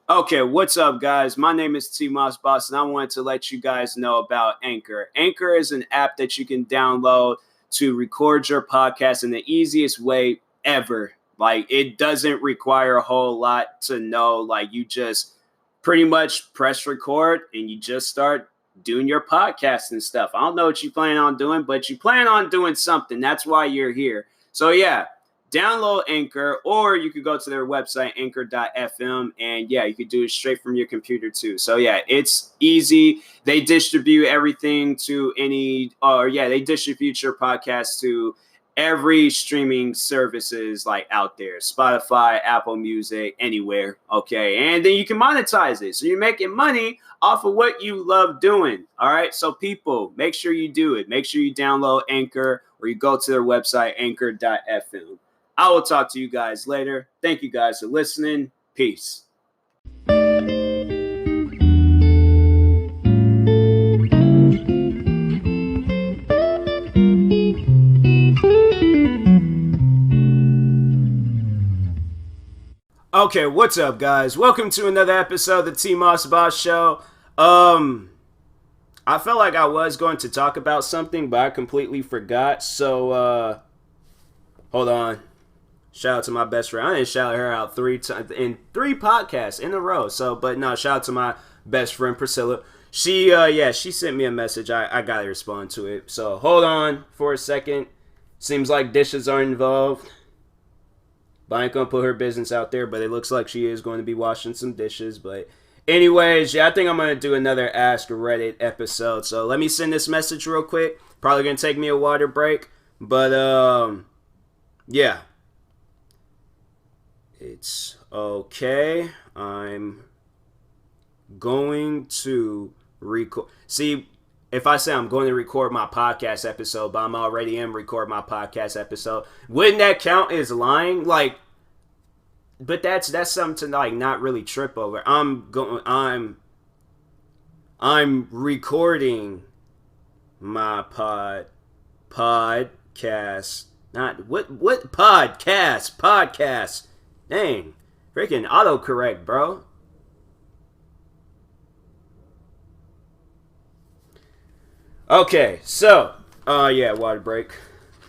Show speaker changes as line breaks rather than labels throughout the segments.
Okay, what's up, guys? My name is TMossBoss, and I wanted to let you guys know about Anchor. Anchor is an app that you can download to record your podcast in the easiest way ever. Like, it doesn't require a whole lot to know. Like, you just pretty much press record and you just start doing your podcast and stuff. I don't know what you plan on doing, but you plan on doing something. That's why you're here. So, yeah, download Anchor, or you could go to their website, anchor.fm, and yeah, you could do it straight from your computer too. So yeah, it's easy. They distribute everything to they distribute your podcast to every streaming services like out there, Spotify, Apple Music, anywhere. Okay, and then you can monetize it, so you're making money off of what you love doing. All right, so people, make sure you do it. Make sure you download Anchor, or you go to their website, anchor.fm. I will talk to you guys later. Thank you guys for listening. Peace. Okay, what's up, guys? Welcome to another episode of the TMossBoss Show. I felt like I was going to talk about something, but I completely forgot. So, hold on. Shout out to my best friend. I didn't shout her out three times in 3 podcasts in a row. So, but no, shout out to my best friend Priscilla. She sent me a message. I gotta respond to it. So hold on for a second. Seems like dishes are involved. But I ain't gonna put her business out there. But it looks like she is going to be washing some dishes. But anyways, yeah, I think I'm gonna do another Ask Reddit episode. So let me send this message real quick. Probably gonna take me a water break. But yeah. It's okay. I'm going to record. See, if I say I'm going to record my podcast episode, but I'm already in record my podcast episode, wouldn't that count as lying? Like, but that's something to like not really trip over. I'm recording my podcast. Not what podcast. Dang, freaking autocorrect, bro. Okay, so, yeah, water break.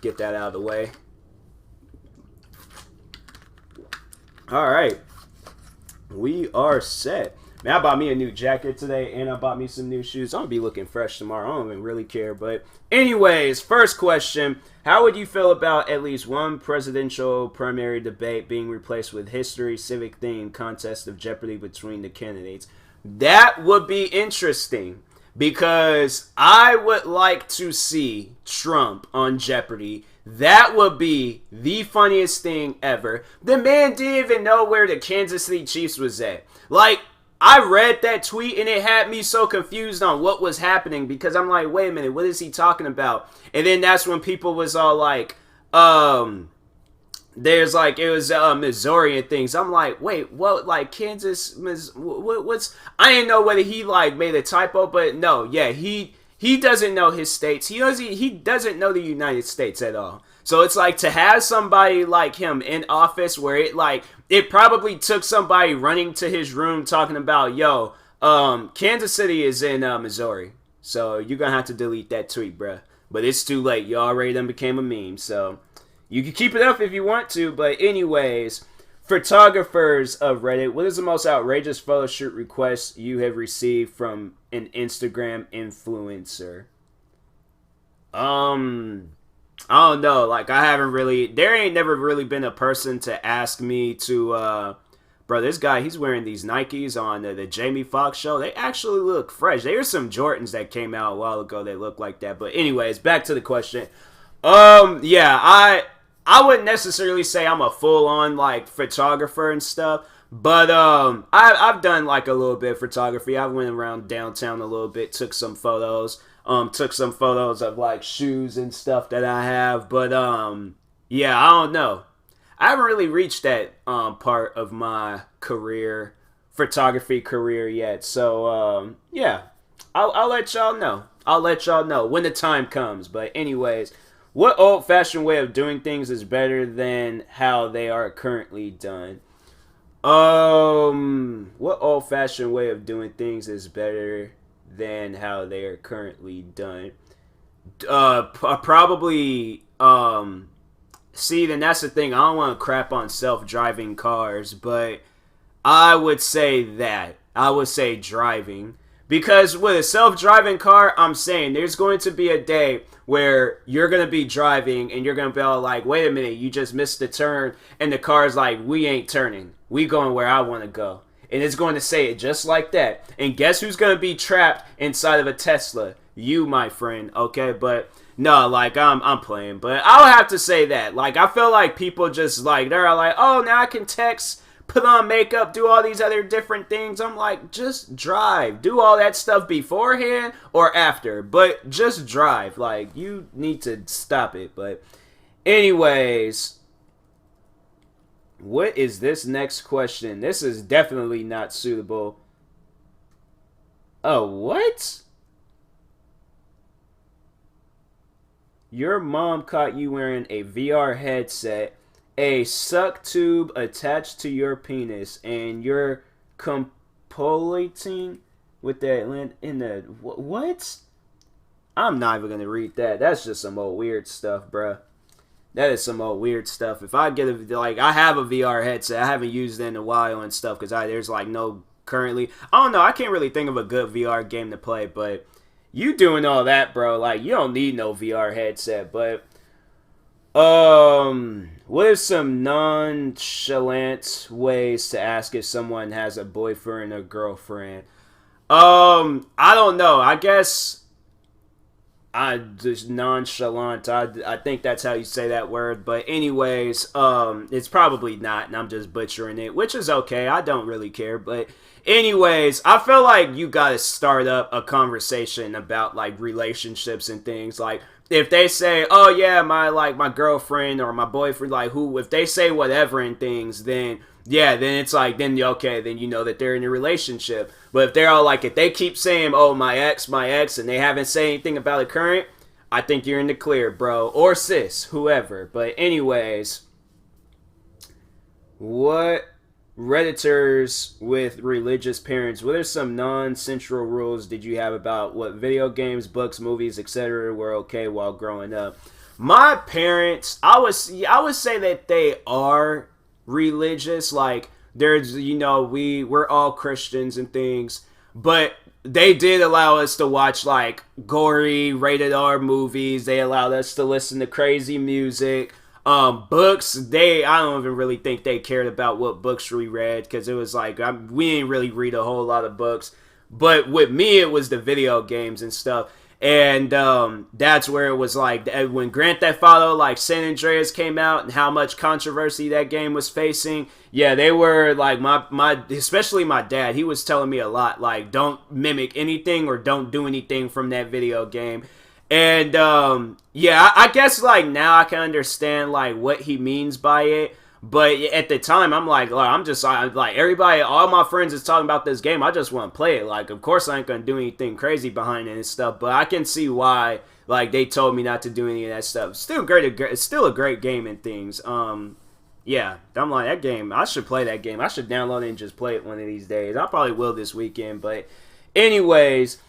Get that out of the way. All right, we are set. Man, I bought me a new jacket today, and I bought me some new shoes. I'm gonna be looking fresh tomorrow. I don't even really care. But anyways, first question. How would you feel about at least one presidential primary debate being replaced with history, civic themed contest of Jeopardy between the candidates? That would be interesting, because I would like to see Trump on Jeopardy. That would be the funniest thing ever. The man didn't even know where the Kansas City Chiefs was at. Like, I read that tweet and it had me so confused on what was happening, because I'm like, wait a minute, what is he talking about? And then that's when people was all like, there's like, it was Missouri and things. I'm like, wait, what? Like Kansas, what's? I didn't know whether he like made a typo, but no, yeah, he doesn't know his states. He doesn't know the United States at all. So it's like, to have somebody like him in office, where it probably took somebody running to his room talking about, yo, Kansas City is in Missouri, so you're gonna have to delete that tweet, bruh. But it's too late. You already done became a meme, so you can keep it up if you want to. But anyways, photographers of Reddit, what is the most outrageous photo shoot request you have received from an Instagram influencer? I don't know. Like, there ain't never really been a person to ask me to, bro, this guy, he's wearing these Nikes on the Jamie Foxx show. They actually look fresh. There's some Jordans that came out a while ago that look like that. But anyways, back to the question. Yeah, I wouldn't necessarily say I'm a full-on, like, photographer and stuff. But, I've done, like, a little bit of photography. I went around downtown a little bit, took some photos of, like, shoes and stuff that I have. But, yeah, I don't know. I haven't really reached that, part of my photography career yet. So, yeah, I'll let y'all know. I'll let y'all know when the time comes. But anyways, what old-fashioned way of doing things is better than how they are currently done? What old-fashioned way of doing things is better than how they are currently done? Probably. See, then that's the thing. I don't want to crap on self-driving cars, but I would say that. I would say driving. Because with a self-driving car, I'm saying there's going to be a day where you're going to be driving and you're going to be all like, wait a minute, you just missed the turn. And the car's like, we ain't turning. We going where I want to go. And it's going to say it just like that. And guess who's going to be trapped inside of a Tesla? You, my friend. Okay, but no, like I'm playing. But I'll have to say that. Like, I feel like people just like, they're like, oh, now I can text, put on makeup, do all these other different things. I'm like, just drive. Do all that stuff beforehand or after. But just drive. Like, you need to stop it. But anyways, what is this next question? This is definitely not suitable. Oh, what? Your mom caught you wearing a VR headset, a suck tube attached to your penis, and you're copulating with that in the what? I'm not even gonna read that. That's just some old weird stuff, bruh. That is some old weird stuff. If I get I have a VR headset. I haven't used it in a while and stuff because there's like no currently. I don't know. I can't really think of a good VR game to play, but you doing all that, bro? Like, you don't need no VR headset. But what are some nonchalant ways to ask if someone has a boyfriend or girlfriend? I don't know. I guess I just nonchalant. I think that's how you say that word. But anyways, it's probably not, and I'm just butchering it, which is okay. I don't really care. But anyways, I feel like you gotta start up a conversation about like relationships and things. Like, if they say, oh yeah, my girlfriend or my boyfriend, like who, if they say whatever and things, then yeah, then it's like, then okay, then you know that they're in a relationship. But if they're all like, if they keep saying, oh, my ex, and they haven't said anything about a current, I think you're in the clear, bro. Or sis, whoever. But anyways, what Redditors with religious parents, what are some non-central rules did you have about what video games, books, movies, etc. were okay while growing up? My parents, I would say that they are religious. Like, there's, we're all Christians and things, but they did allow us to watch like gory rated R movies. They allowed us to listen to crazy music. Books, I don't even really think they cared about what books we read, because it was like, we didn't really read a whole lot of books. But with me, it was the video games and stuff. And that's where it was like, when Grand Theft Auto, like San Andreas came out and how much controversy that game was facing. Yeah, they were like, especially my dad, he was telling me a lot, like, don't mimic anything or don't do anything from that video game. And yeah, I guess like now I can understand like what he means by it. But at the time, I'm like everybody, all my friends is talking about this game. I just want to play it. Like, of course, I ain't gonna do anything crazy behind it and stuff. But I can see why, like, they told me not to do any of that stuff. Still great. It's still a great game and things. Yeah, I'm like, that game, I should play that game. I should download it and just play it one of these days. I probably will this weekend. But anyways,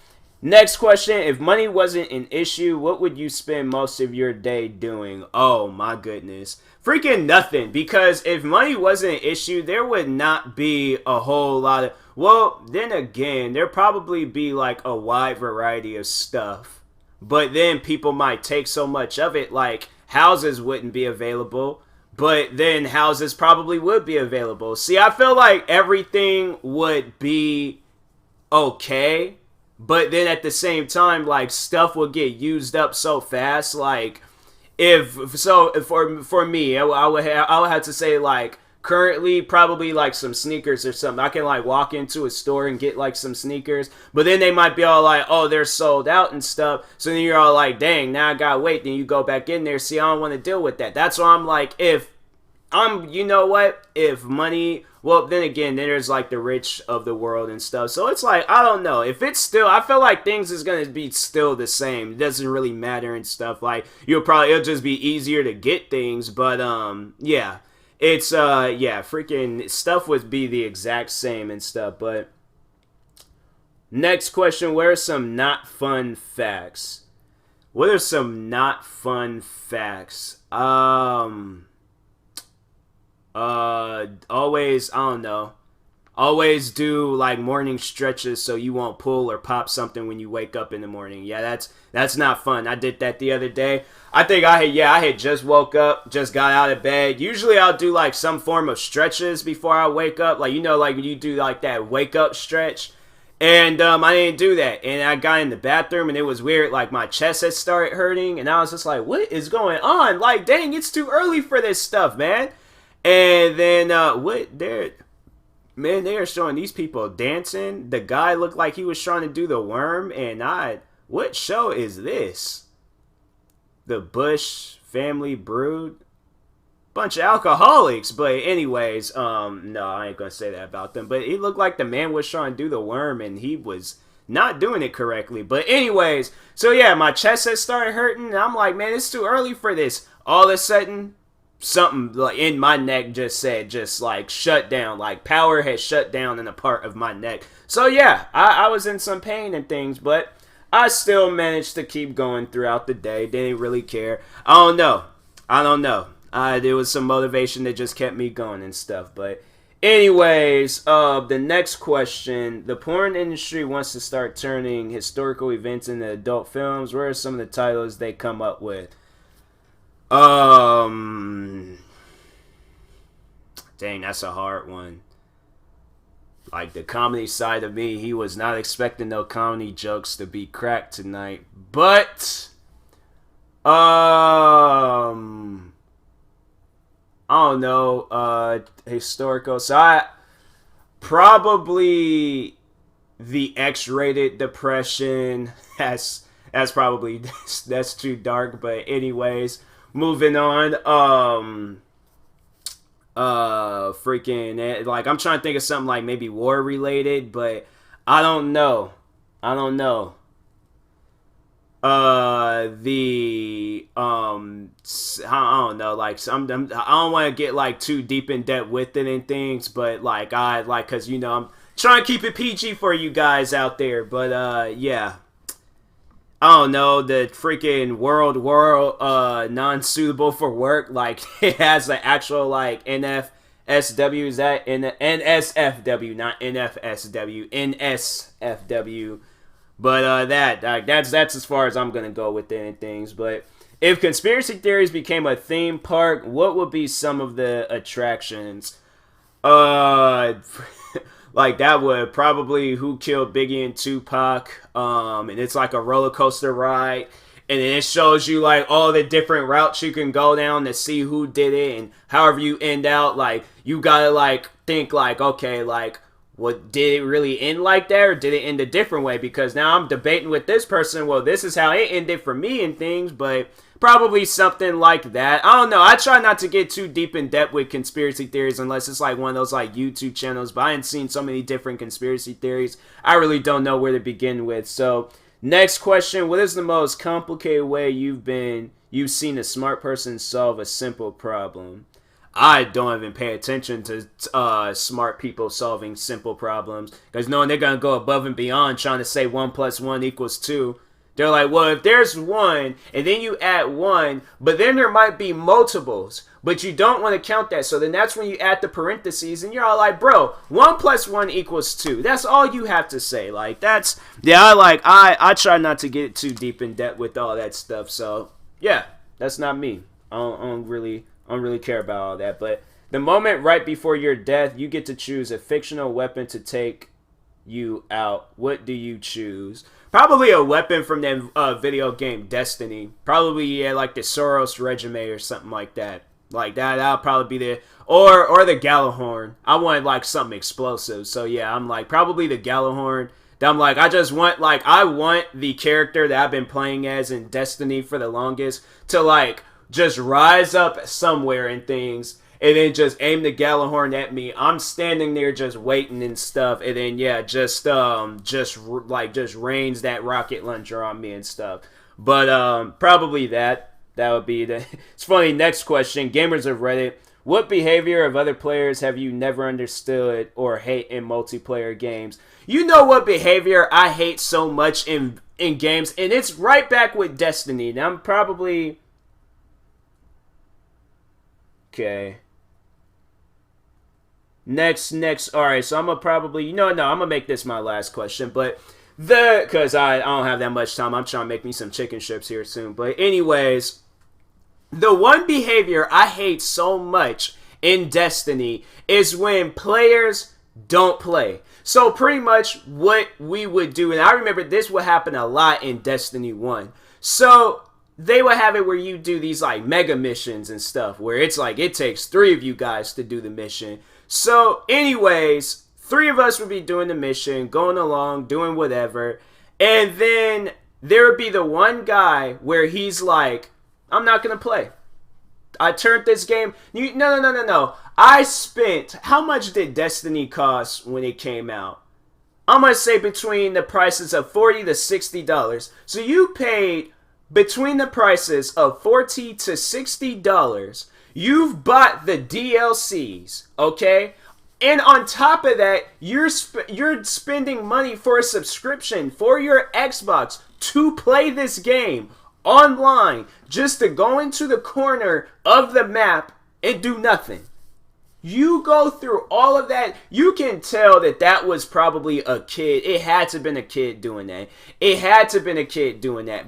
next question. If money wasn't an issue, what would you spend most of your day doing? Oh, my goodness. Freaking nothing. Because if money wasn't an issue, there would not be a whole lot of... Well, then again, there'd probably be like a wide variety of stuff. But then people might take so much of it, like houses wouldn't be available. But then houses probably would be available. See, I feel like everything would be okay. But then at the same time, like, stuff will get used up so fast. Like, for me, I would have to say, like, currently probably like some sneakers or something. I can like walk into a store and get like some sneakers, but then they might be all like, oh, they're sold out and stuff. So then you're all like, dang, now I gotta wait. Then you go back in there. See, I don't want to deal with that. That's why I'm like, if money, well, then again, then there's like the rich of the world and stuff. So it's like, I don't know. If it's still, I feel like things is going to be still the same. It doesn't really matter and stuff. Like, it'll just be easier to get things. But, yeah. It's yeah, freaking stuff would be the exact same and stuff. But next question, where are some not fun facts? What are some not fun facts? Always, I don't know. Always do like morning stretches so you won't pull or pop something when you wake up in the morning. Yeah, that's not fun. I did that the other day. I think I had just woke up, just got out of bed. Usually I'll do like some form of stretches before I wake up. Like, you know, like when you do like that wake up stretch. And I didn't do that. And I got in the bathroom and it was weird. Like my chest had started hurting and I was just like, what is going on? Like, dang, it's too early for this stuff, man. And then they are showing these people dancing. The guy looked like he was trying to do the worm, and what show is this? The Bush Family Brood? Bunch of alcoholics, but anyways, no, I ain't gonna say that about them. But it looked like the man was trying to do the worm, and he was not doing it correctly. But anyways, so yeah, my chest has started hurting, and I'm like, man, it's too early for this. All of a sudden, something like in my neck just like shut down, like power had shut down in a part of my neck. So yeah, I was in some pain and things, but I still managed to keep going throughout the day. Didn't really care. I don't know. There was some motivation that just kept me going and stuff. But anyways, the next question: the porn industry wants to start turning historical events into adult films. Where are some of the titles they come up with? Dang, that's a hard one. Like the comedy side of me, he was not expecting no comedy jokes to be cracked tonight. But, I don't know, historical. So I probably the X-rated depression. That's probably that's too dark. But anyways. Moving on, freaking, like, I'm trying to think of something like maybe war related, but I don't know. I don't know, like, I don't want to get, like, too deep in depth with it and things, but, like, cause, you know, I'm trying to keep it PG for you guys out there, but, yeah. I don't know, the freaking world, non-suitable for work, like, it has the actual, like, NFSW, is that NSFW, not NFSW, NSFW, but, that's as far as I'm gonna go with it and things, but if conspiracy theories became a theme park, what would be some of the attractions? Like, that would probably Who Killed Biggie and Tupac, and it's like a roller coaster ride, and then it shows you, like, all the different routes you can go down to see who did it, and however you end out, like, you gotta, like, think, like, okay, like, what, did it really end like that, or did it end a different way? Because now I'm debating with this person, well, this is how it ended for me and things, but probably something like that. I don't know. I try not to get too deep in depth with conspiracy theories unless it's like one of those like YouTube channels, but I ain't seen so many different conspiracy theories. I really don't know where to begin with. So, next question: what is the most complicated way you've seen a smart person solve a simple problem? I don't even pay attention to smart people solving simple problems, because knowing they're gonna go above and beyond trying to say 1 + 1 = 2. They're like, well, if there's 1, and then you add 1, but then there might be multiples, but you don't want to count that. So then that's when you add the parentheses, and you're all like, bro, 1 + 1 = 2. That's all you have to say. Like, that's, yeah, I try not to get too deep in depth with all that stuff. So, yeah, that's not me. I don't really care about all that. But the moment right before your death, you get to choose a fictional weapon to take you out. What do you choose? Probably a weapon from that video game Destiny. Probably, yeah, like the Soros Regime or something like that. Like that'll probably be the or the Gallahorn. I wanted like something explosive. So yeah, I'm like probably the Gallahorn. I'm like, I want the character that I've been playing as in Destiny for the longest to like just rise up somewhere and things, and then just aim the Gallahorn at me. I'm standing there just waiting and stuff, and then yeah, just rains that rocket launcher on me and stuff. But probably that would be the. It's funny. Next question: gamers of Reddit, What behavior of other players have you never understood or hate in multiplayer games? You know what behavior I hate so much in games, and it's right back with Destiny. Now I'm probably... Okay. Next. Alright, so I'm gonna probably... I'm gonna make this my last question, but... Because I don't have that much time. I'm trying to make me some chicken strips here soon. But anyways... The one behavior I hate so much in Destiny is when players don't play. So pretty much what we would do, and I remember this would happen a lot in Destiny 1. So they would have it where you do these like mega missions and stuff where it's like it takes 3 of you guys to do the mission. So anyways, 3 of us would be doing the mission, going along, doing whatever. And then there would be the one guy where he's like, I'm not going to play. I turned this game... No. I spent... How much did Destiny cost when it came out? I'm going to say between the prices of $40 to $60. So you paid between the prices of $40 to $60. You've bought the DLCs, okay? And on top of that, you're spending money for a subscription for your Xbox to play this game online, just to go into the corner of the map and do nothing. You go through all of that. You can tell that that was probably a kid. It had to have been a kid doing that.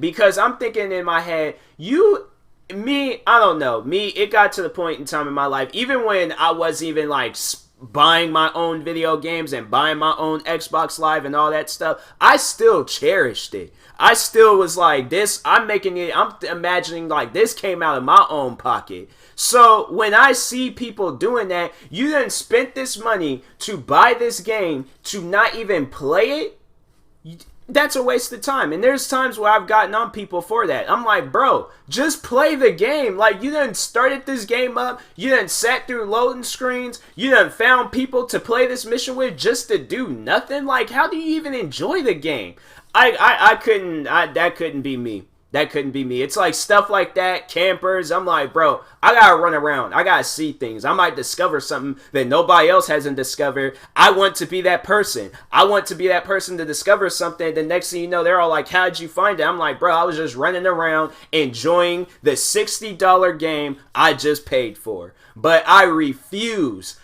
Because I'm thinking in my head, I don't know. It got to the point in time in my life, even when I wasn't even like buying my own video games and buying my own Xbox Live and all that stuff, I still cherished it. I still was like, I'm imagining like this came out of my own pocket. So when I see people doing that, you then spent this money to buy this game to not even play it, that's a waste of time. And there's times where I've gotten on people for that. I'm like, bro, just play the game. Like, you done started this game up, you done sat through loading screens, you done found people to play this mission with just to do nothing. Like, how do you even enjoy the game? That couldn't be me. It's like stuff like that, campers. I'm like, bro, I gotta run around. I gotta see things. I might discover something that nobody else hasn't discovered. I want to be that person. To discover something. The next thing you know, they're all like, how'd you find it? I'm like, bro, I was just running around enjoying the $60 game I just paid for. But I refuse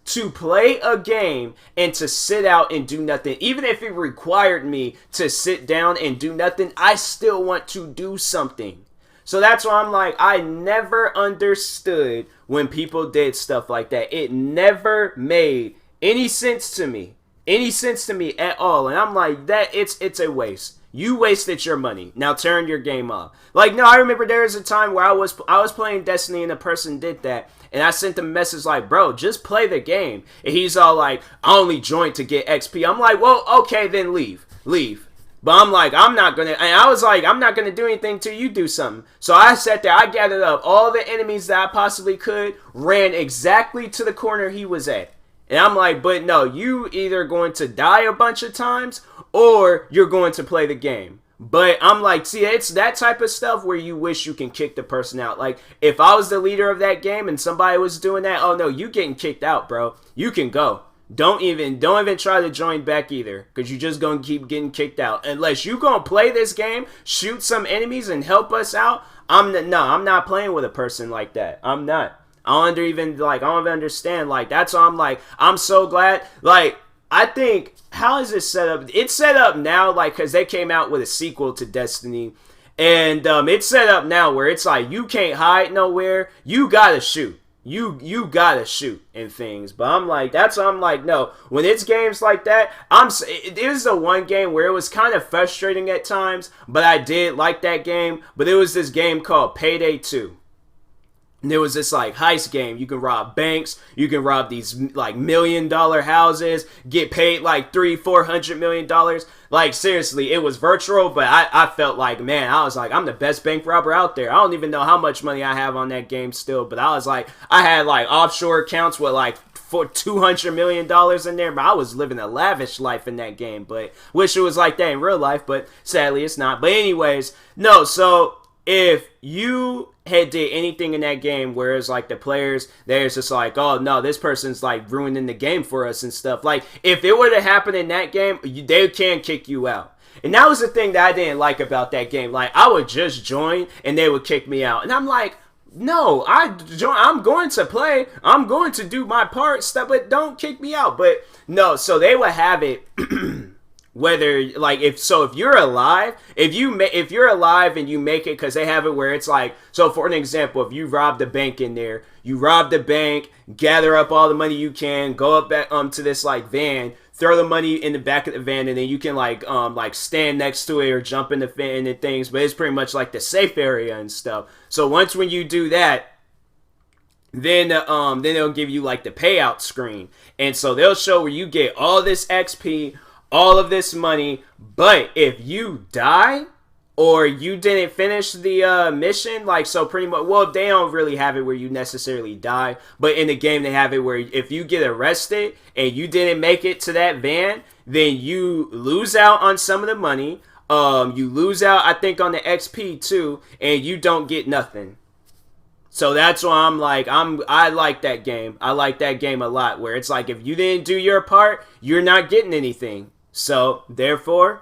to play a game and to sit out and do nothing. Even if it required me to sit down and do nothing, I still want to do something. So that's why I'm like, I never understood when people did stuff like that. It never made any sense to me. At all. And I'm like, it's a waste. You wasted your money. Now turn your game off. Like, no, I remember there was a time where I was playing Destiny and a person did that. And I sent them a message like, bro, just play the game. And he's all like, I only joined to get XP. I'm like, well, okay, then leave. But I'm like, I'm not going to, and I was like, I'm not going to do anything till you do something. So I sat there, I gathered up all the enemies that I possibly could, ran exactly to the corner he was at. And I'm like, but no, you either going to die a bunch of times or you're going to play the game. But I'm like, see, it's that type of stuff where you wish you can kick the person out. Like, if I was the leader of that game and somebody was doing that, oh no, you getting kicked out, bro. You can go. Don't even try to join back either, because you're just going to keep getting kicked out. Unless you going to play this game, shoot some enemies and help us out, I'm not playing with a person like that. I'm not. I don't even understand. Like, that's why I'm like, I'm so glad. Like, I think, how is it set up? It's set up now, like, because they came out with a sequel to Destiny. And it's set up now where it's like, you can't hide nowhere. You gotta shoot. You gotta shoot and things. But I'm like, that's why I'm like, no. When it's games like that, it is the one game where it was kind of frustrating at times. But I did like that game. But it was this game called Payday 2. And there was this like heist game. You can rob banks. You can rob these like $1 million houses. Get paid like $300-400 million. Like, seriously, it was virtual. But I felt like, man, I was like, I'm the best bank robber out there. I don't even know how much money I have on that game still. But I was like, I had like offshore accounts with like for $200 million in there. But I was living a lavish life in that game. But wish it was like that in real life. But sadly, it's not. But anyways, no, so if you had did anything in that game where it's like the players, there's just like, oh no, this person's like ruining the game for us and stuff. Like, if it would have happened in that game, they can kick you out. And that was the thing that I didn't like about that game. Like, I would just join and they would kick me out. And I'm like, no, I'm going to play. I'm going to do my part, stuff, but don't kick me out. But no, so they would have it whether, like, if you're alive, if you're alive and you make it, because they have it where it's like, so for an example, if you rob the bank in there, you rob the bank, gather up all the money you can, go up back to this like van, throw the money in the back of the van, and then you can like stand next to it or jump in the van and things, but it's pretty much like the safe area and stuff. So when you do that, then they'll give you like the payout screen, and so they'll show where you get all this XP, all of this money, but if you die or you didn't finish the mission, like, so pretty much, well, they don't really have it where you necessarily die, but in the game they have it where if you get arrested and you didn't make it to that van, then you lose out on some of the money, you lose out, I think, on the XP too, and you don't get nothing. So that's why I'm like, I like that game. I like that game a lot, where it's like, if you didn't do your part, you're not getting anything. So therefore,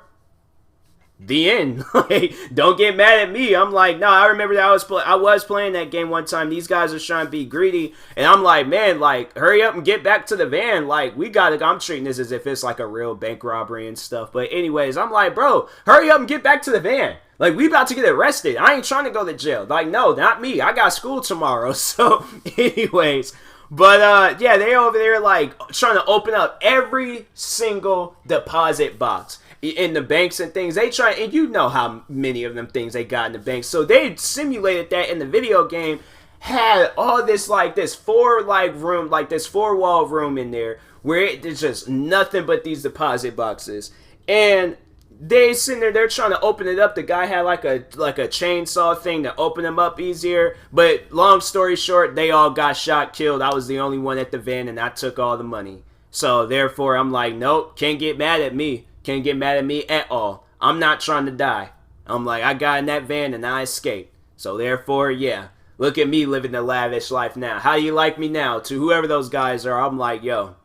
the end. Like, don't get mad at me. I'm like, no, I remember that I was playing that game one time. These guys are trying to be greedy, and I'm like, man, like, hurry up and get back to the van. Like, I'm treating this as if it's like a real bank robbery and stuff. But anyways, I'm like, bro, hurry up and get back to the van. Like, we about to get arrested. I ain't trying to go to jail. Like, no, not me. I got school tomorrow. So anyways, but yeah, they over there like trying to open up every single deposit box in the banks and things. They try, and you know how many of them things they got in the banks. So they simulated that in the video game, had all this like this four wall room in there where it's just nothing but these deposit boxes. And they sitting there, they're trying to open it up. The guy had like a chainsaw thing to open them up easier. But long story short, they all got shot, killed. I was the only one at the van, and I took all the money. So therefore, I'm like, nope, can't get mad at me. Can't get mad at me at all. I'm not trying to die. I'm like, I got in that van and I escaped. So therefore, yeah, look at me living the lavish life now. How do you like me now? To whoever those guys are, I'm like, yo,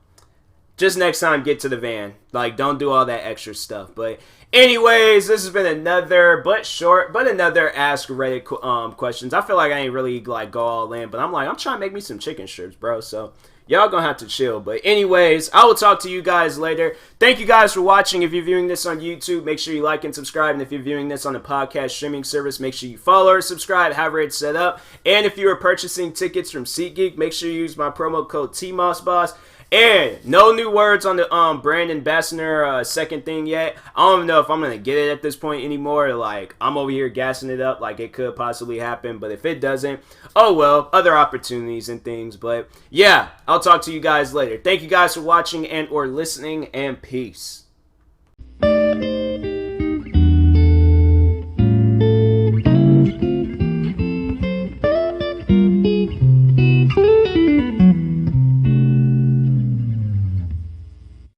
just next time get to the van. Like, don't do all that extra stuff. But anyways, this has been another Ask Reddit questions. I feel like I ain't really like go all in, but I'm trying to make me some chicken strips, bro. So y'all gonna have to chill. But anyways, I will talk to you guys later. Thank you guys for watching. If you're viewing this on YouTube, make sure you like and subscribe. And if you're viewing this on a podcast streaming service, make sure you follow or subscribe, however it's set up. And if you are purchasing tickets from SeatGeek, make sure you use my promo code TMossBoss. And no new words on the brand ambassador second thing yet. I don't know if I'm gonna get it at this point anymore. Like, I'm over here gassing it up like it could possibly happen, but if it doesn't, oh well, other opportunities and things. But yeah, I'll talk to you guys later. Thank you guys for watching and or listening, and peace.